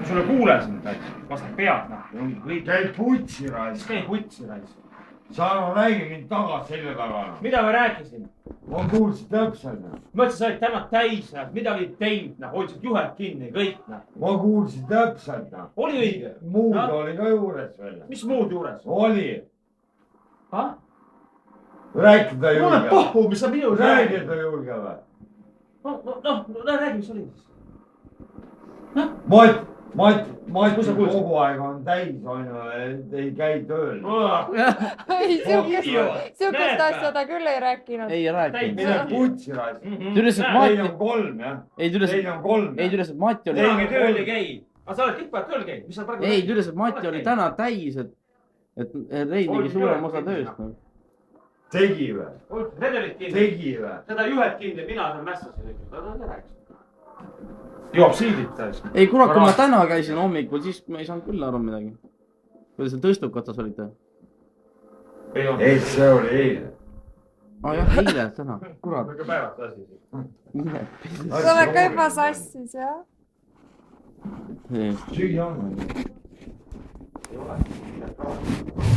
sulle kuulen sind, vastad pead, noh. Käid putsi raisk. Mis käib putsi raisk? Sa räägi mind tagasi selja taga. Mida ma rääkisin? Ma kuulsin täpselt. Ma ütlesin, sa olid täna täis, mida olid teinud, hoidsid juhet kinni, kõik. Ma kuulsin täpselt. Oli õige? Muud oli ka juures veel. Mis muud juures? Oli. Mul Rääkida on julge. pohhu, mis sa minu Rääkida julge või? Räägi, mis oli siis. Mati kogu aeg on täis, on ju, ei käi tööl. ei, siukest asja ta küll ei rääkinud. Ei rääkinud. Mida putsi raisk? Teil on 3, jah? Ei, ta ütles, et Mati oli... Kunagi tööl ei käi. Aga sa oled kõik päev tööl käinud. Ei, ta ütles, et Mati oli täna täis, et Rein tegi suurem osa tööst. Tegi või? Redelit kinni. Tegi või? Seda juhet kinni, mina seal mässasin. Ta rääkis. Joob siidit. Ei, kurat, kui ma täna käisin hommikul, siis ma ei saanud küll aru midagi. Kuidas te tõstukatas olite? Ei, see oli eile. Jah, eile, täna. Kurat. Aga päevast asi. sa oled ka juba sassis, jah? Süüa on. Ei ole.